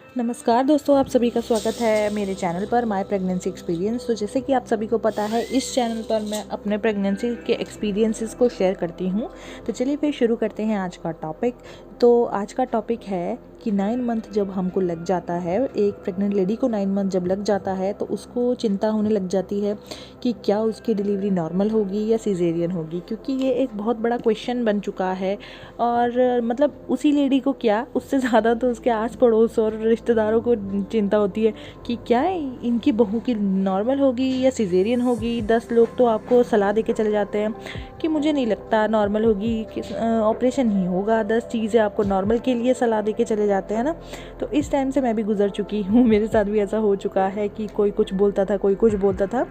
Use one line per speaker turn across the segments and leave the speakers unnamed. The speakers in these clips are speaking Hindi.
नमस्कार दोस्तों, आप सभी का स्वागत है मेरे चैनल पर माय प्रेगनेंसी एक्सपीरियंस। तो जैसे कि आप सभी को पता है, इस चैनल पर मैं अपने प्रेगनेंसी के एक्सपीरियंसेस को शेयर करती हूँ। तो चलिए फिर शुरू करते हैं आज का टॉपिक। तो आज का टॉपिक है कि 9 मंथ जब हमको लग जाता है, एक प्रेग्नेंट लेडी को 9 मंथ जब लग जाता है तो उसको चिंता होने लग जाती है कि क्या उसकी डिलीवरी नॉर्मल होगी या सिजेरियन होगी, क्योंकि ये एक बहुत बड़ा क्वेश्चन बन चुका है। और मतलब उसी लेडी को क्या, उससे ज़्यादा तो उसके आस पड़ोस और रिश्तेदारों को चिंता होती है कि क्या इनकी बहू की नॉर्मल होगी या सिजेरियन होगी। 10 लोग तो आपको सलाह दे के चले जाते हैं कि मुझे नहीं लगता नॉर्मल होगी, कि ऑपरेशन ही होगा। 10 चीज़ें आपको नॉर्मल के लिए सलाह दे के चले जाते हैं ना। तो इस टाइम से मैं भी गुजर चुकी हूँ, मेरे साथ भी ऐसा हो चुका है कि कोई कुछ बोलता था, कोई कुछ बोलता था।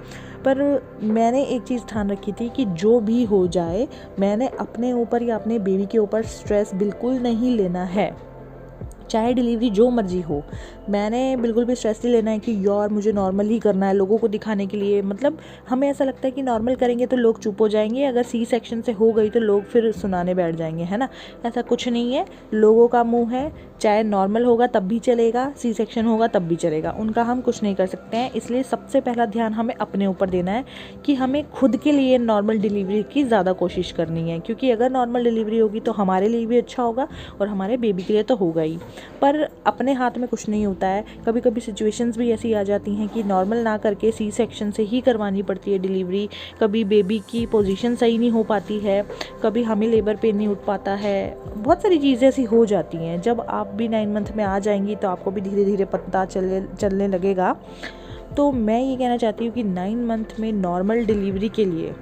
पर मैंने एक चीज़ ठान रखी थी कि जो भी हो जाए, मैंने अपने ऊपर या अपने बेबी के ऊपर स्ट्रेस बिल्कुल नहीं लेना है। चाहे डिलीवरी जो मर्जी हो, मैंने बिल्कुल भी स्ट्रेस नहीं लेना है कि यार मुझे नॉर्मल ही करना है लोगों को दिखाने के लिए। मतलब हमें ऐसा लगता है कि नॉर्मल करेंगे तो लोग चुप हो जाएंगे, अगर सी सेक्शन से हो गई तो लोग फिर सुनाने बैठ जाएंगे, है ना। ऐसा कुछ नहीं है, लोगों का मुंह है। चाहे नॉर्मल होगा तब भी चलेगा, सी सेक्शन होगा तब भी चलेगा, उनका हम कुछ नहीं कर सकते हैं। इसलिए सबसे पहला ध्यान हमें अपने ऊपर देना है कि हमें खुद के लिए नॉर्मल डिलीवरी की ज़्यादा कोशिश करनी है, क्योंकि अगर नॉर्मल डिलीवरी होगी तो हमारे लिए भी अच्छा होगा और हमारे बेबी के लिए तो होगा ही। पर अपने हाथ में कुछ नहीं होता है। कभी कभी सिचुएशंस भी ऐसी आ जाती हैं कि नॉर्मल ना करके सी सेक्शन से ही करवानी पड़ती है डिलीवरी। कभी बेबी की पोजीशन सही नहीं हो पाती है, कभी हमें लेबर पेन नहीं उठ पाता है, बहुत सारी चीज़ें ऐसी हो जाती हैं। जब आप भी 9 मंथ में आ जाएंगी तो आपको भी धीरे धीरे पता चलने लगेगा। तो मैं ये कहना चाहती हूँ कि 9 मंथ में नॉर्मल डिलीवरी के लिए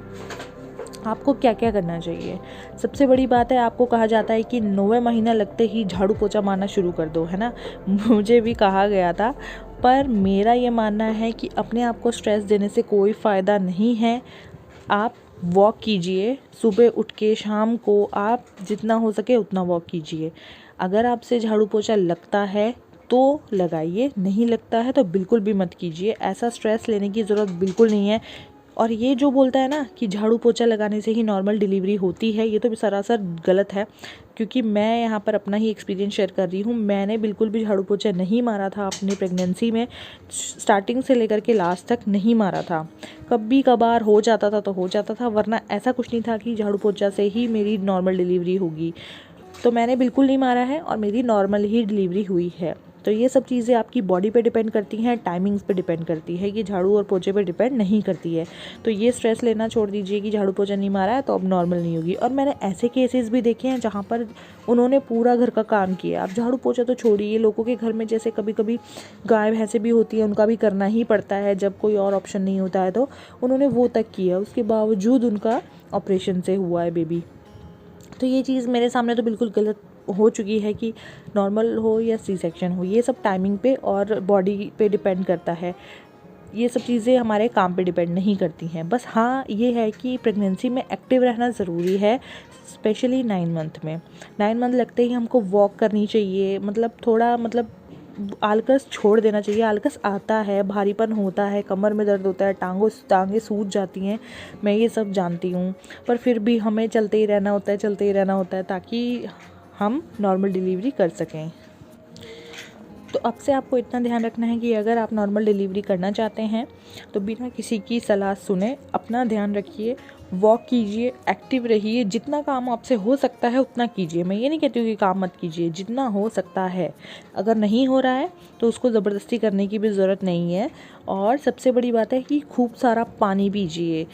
आपको क्या क्या करना चाहिए। सबसे बड़ी बात है, आपको कहा जाता है कि 9वें महीना लगते ही झाड़ू पोछा मारना शुरू कर दो, है ना। मुझे भी कहा गया था, पर मेरा ये मानना है कि अपने आप को स्ट्रेस देने से कोई फ़ायदा नहीं है। आप वॉक कीजिए, सुबह उठ के शाम को आप जितना हो सके उतना वॉक कीजिए। अगर आपसे झाड़ू पोछा लगता है तो लगाइए, नहीं लगता है तो बिल्कुल भी मत कीजिए। ऐसा स्ट्रेस लेने की ज़रूरत बिल्कुल नहीं है। और ये जो बोलता है ना कि झाड़ू पोछा लगाने से ही नॉर्मल डिलीवरी होती है, ये तो सरासर गलत है। क्योंकि मैं यहाँ पर अपना ही एक्सपीरियंस शेयर कर रही हूँ। मैंने बिल्कुल भी झाड़ू पोछा नहीं मारा था अपनी प्रेगनेंसी में, स्टार्टिंग से लेकर के लास्ट तक नहीं मारा था। कभी कभार हो जाता था तो हो जाता था, वरना ऐसा कुछ नहीं था कि झाड़ू पोछा से ही मेरी नॉर्मल डिलीवरी होगी। तो मैंने बिल्कुल नहीं मारा है और मेरी नॉर्मल ही डिलीवरी हुई है। तो ये सब चीज़ें आपकी बॉडी पे डिपेंड करती हैं, टाइमिंग्स पे डिपेंड करती है, कि झाड़ू और पोछे पे डिपेंड नहीं करती है। तो ये स्ट्रेस लेना छोड़ दीजिए कि झाड़ू पोछा नहीं मारा है तो अब नॉर्मल नहीं होगी। और मैंने ऐसे केसेस भी देखे हैं जहाँ पर उन्होंने पूरा घर का काम किया। अब झाड़ू पोछा तो छोड़िए, लोगों के घर में जैसे कभी कभी गाय भैंसे भी होती है, उनका भी करना ही पड़ता है जब कोई और ऑप्शन नहीं होता है। तो उन्होंने वो तक किया, उसके बावजूद उनका ऑपरेशन से हुआ है बेबी। तो ये चीज़ मेरे सामने तो बिल्कुल गलत हो चुकी है कि नॉर्मल हो या सी सेक्शन हो, ये सब टाइमिंग पे और बॉडी पे डिपेंड करता है। ये सब चीज़ें हमारे काम पे डिपेंड नहीं करती हैं। बस हाँ, ये है कि प्रेगनेंसी में एक्टिव रहना ज़रूरी है, स्पेशली 9 मंथ में। 9 मंथ लगते ही हमको वॉक करनी चाहिए, मतलब थोड़ा आलकस छोड़ देना चाहिए। आलकस आता है, भारीपन होता है, कमर में दर्द होता है, टांगें सूज जाती हैं, मैं ये सब जानती हूँ। पर फिर भी हमें चलते ही रहना होता है, चलते ही रहना होता है, ताकि हम नॉर्मल डिलीवरी कर सकें। तो अब से आपको इतना ध्यान रखना है कि अगर आप नॉर्मल डिलीवरी करना चाहते हैं तो बिना किसी की सलाह सुने अपना ध्यान रखिए, वॉक कीजिए, एक्टिव रहिए, जितना काम आपसे हो सकता है उतना कीजिए। मैं ये नहीं कहती हूँ कि काम मत कीजिए, जितना हो सकता है। अगर नहीं हो रहा है तो उसको ज़बरदस्ती करने की भी ज़रूरत नहीं है। और सबसे बड़ी बात है कि खूब सारा पानी पीजिए।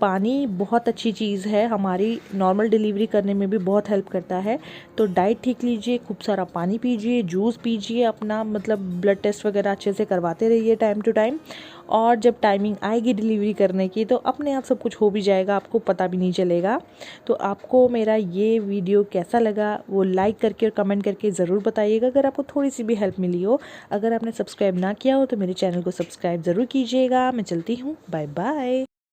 पानी बहुत अच्छी चीज़ है, हमारी नॉर्मल डिलीवरी करने में भी बहुत हेल्प करता है। तो डाइट ठीक लीजिए, खूब सारा पानी पीजिए, जूस पीजिए, अपना ब्लड टेस्ट वगैरह अच्छे से करवाते रहिए टाइम टू टाइम। और जब टाइमिंग आएगी डिलीवरी करने की तो अपने आप सब कुछ हो भी जाएगा, आपको पता भी नहीं चलेगा। तो आपको मेरा ये वीडियो कैसा लगा वो लाइक करके और कमेंट करके ज़रूर बताइएगा, अगर आपको थोड़ी सी भी हेल्प मिली हो। अगर आपने सब्सक्राइब ना किया हो तो मेरे चैनल को सब्सक्राइब ज़रूर कीजिएगा। मैं चलती हूँ, बाय बाय।